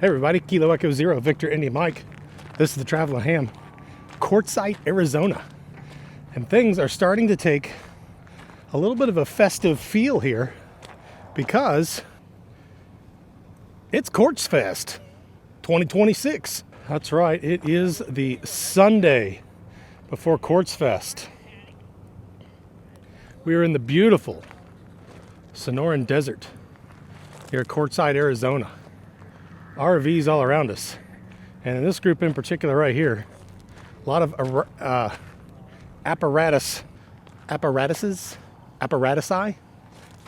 Hey everybody, Kilo Echo Zero, Victor Indy Mike. This is the Travelin Ham, Quartzfest, Arizona. And things are starting to take a little bit of a festive feel here because it's Quartzfest 2026. That's right, it is the Sunday before Quartzfest. We are in the beautiful Sonoran Desert here at Quartzsite, Arizona. RVs all around us. And in this group in particular right here, a lot of apparatusi,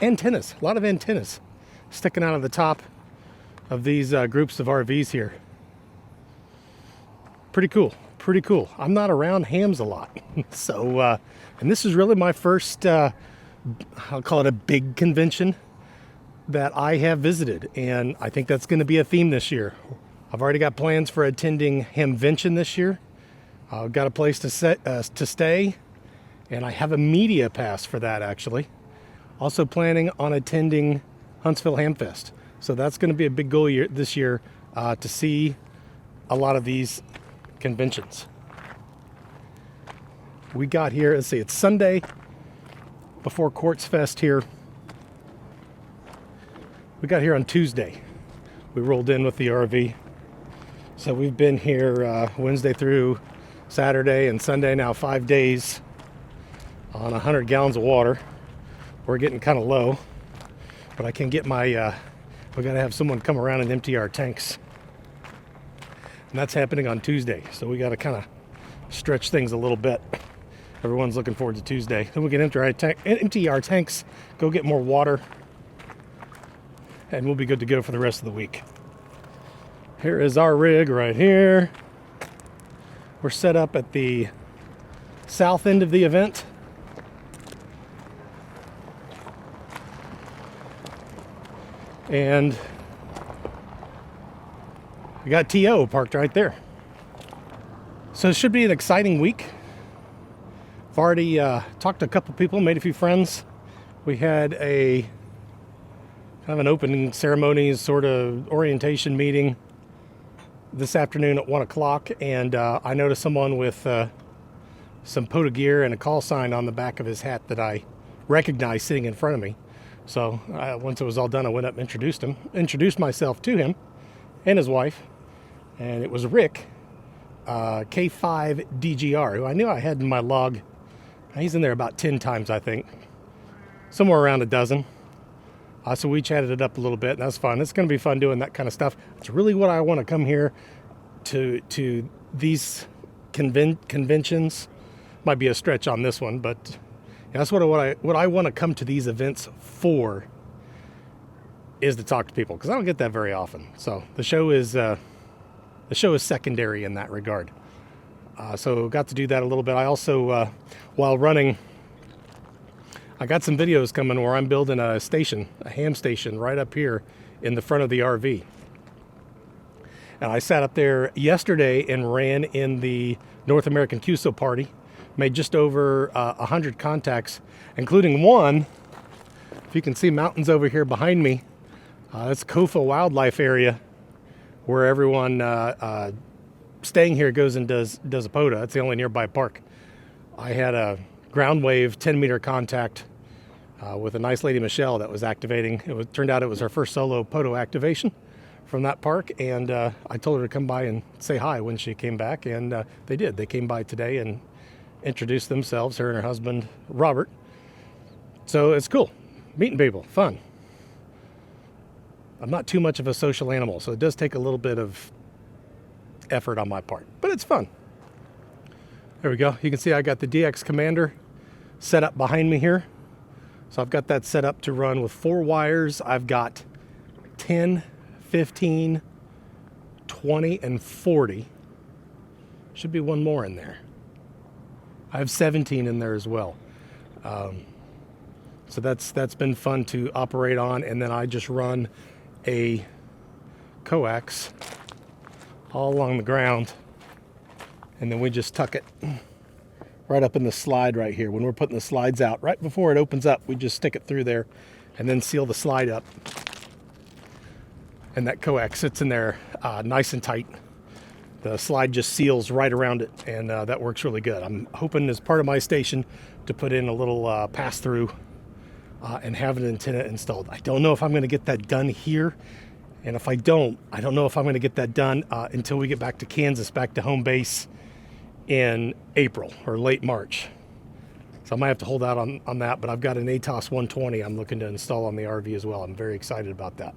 antennas, a lot of antennas sticking out of the top of these groups of RVs here. Pretty cool. I'm not around hams a lot. So, and this is really my first, I'll call it a big convention that I have visited, and I think that's going to be a theme this year. I've already got plans for attending Hamvention this year. I've got a place to stay, and I have a media pass for that actually. Also planning on attending Huntsville Hamfest. So that's going to be a big goal this year to see a lot of these conventions. We got here, let's see, it's Sunday before Quartzfest here. We got here on Tuesday. We rolled in with the RV. So we've been here Wednesday through Saturday and Sunday now, 5 days on 100 gallons of water. We're getting kind of low, but I can get my, we got to have someone come around and empty our tanks. And that's happening on Tuesday. So we got to kind of stretch things a little bit. Everyone's looking forward to Tuesday. Then we can empty our tanks, go get more water, and we'll be good to go for the rest of the week. Here is our rig right here. We're set up at the south end of the event. And we got TO parked right there. So it should be an exciting week. I've already talked to a couple people, made a few friends. We had a kind of an opening ceremonies sort of orientation meeting this afternoon at 1 o'clock, and I noticed someone with some POTA gear and a call sign on the back of his hat that I recognized sitting in front of me. So once it was all done, I went up and introduced myself to him and his wife, and it was Rick, K5DGR, who I knew I had in my log. He's in there about 10 times, I think, somewhere around a dozen. So we chatted it up a little bit, and that's fun. It's going to be fun doing that kind of stuff. It's really what I want to come here to these conventions. Might be a stretch on this one, but that's what I want to come to these events for, is to talk to people, because I don't get that very often. So the show is secondary in that regard. So got to do that a little bit. I also, while running, I got some videos coming where I'm building a ham station right up here in the front of the RV. And I sat up there yesterday and ran in the North American QSO party, made just over 100 contacts, including one, if you can see mountains over here behind me, that's Kofa Wildlife Area, where everyone staying here goes and does a POTA. That's the only nearby park. I had a ground wave 10-meter contact with a nice lady, Michelle, that was activating. Turned out it was her first solo POTA activation from that park, and I told her to come by and say hi when she came back, and they did. They came by today and introduced themselves, her and her husband, Robert. So it's cool. Meeting people, fun. I'm not too much of a social animal, so it does take a little bit of effort on my part, but it's fun. There we go. You can see I got the DX Commander set up behind me here. So I've got that set up to run with 4 wires. I've got 10, 15, 20, and 40. Should be one more in there. I have 17 in there as well. So that's been fun to operate on. And then I just run a coax all along the ground, and then we just tuck it right up in the slide right here. When we're putting the slides out, right before it opens up, we just stick it through there and then seal the slide up. and that coax sits in there nice and tight. The slide just seals right around it, and that works really good. I'm hoping as part of my station to put in a little pass-through and have an antenna installed. I don't know if I'm going to get that done here, and if I don't know if I'm going to get that done until we get back to Kansas, back to home base in April or late March. So I might have to hold out on that, but I've got an ATOS 120 I'm looking to install on the RV as well. I'm very excited about that.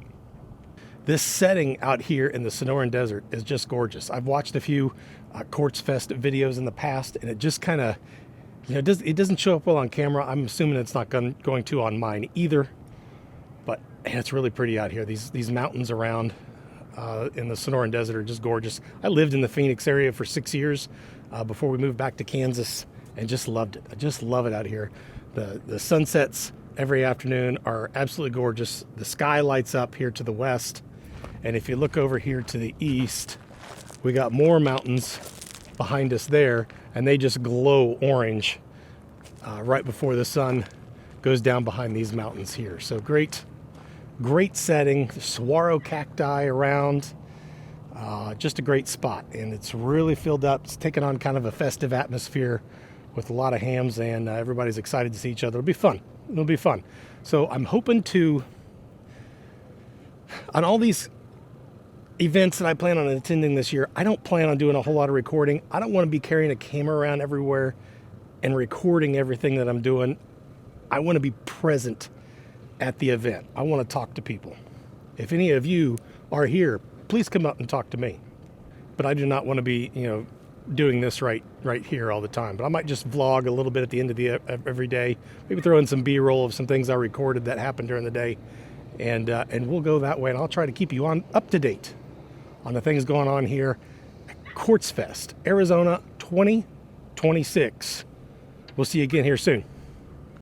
This setting out here in the Sonoran Desert is just gorgeous. I've watched a few Quartzfest videos in the past, and it just kind of, it doesn't show up well on camera. I'm assuming it's not going to on mine either, but man, it's really pretty out here. These mountains around in the Sonoran Desert are just gorgeous. I lived in the Phoenix area for 6 years before we moved back to Kansas, and just loved it. I just love it out here. The sunsets every afternoon are absolutely gorgeous. The sky lights up here to the west. And if you look over here to the east, we got more mountains behind us there, and they just glow orange right before the sun goes down behind these mountains here. So great setting. Saguaro cacti around. Just a great spot, and it's really filled up. It's taken on kind of a festive atmosphere with a lot of hams, and everybody's excited to see each other. It'll be fun. It'll be fun. So I'm hoping to, on all these events that I plan on attending this year, I don't plan on doing a whole lot of recording. I don't want to be carrying a camera around everywhere and recording everything that I'm doing. I want to be present at the event. I want to talk to people. If any of you are here, please come up and talk to me. But I do not want to be, doing this right here all the time. But I might just vlog a little bit at the end of every day. Maybe throw in some B-roll of some things I recorded that happened during the day, and we'll go that way. And I'll try to keep you up to date on the things going on here at Quartzfest, Arizona 2026. We'll see you again here soon.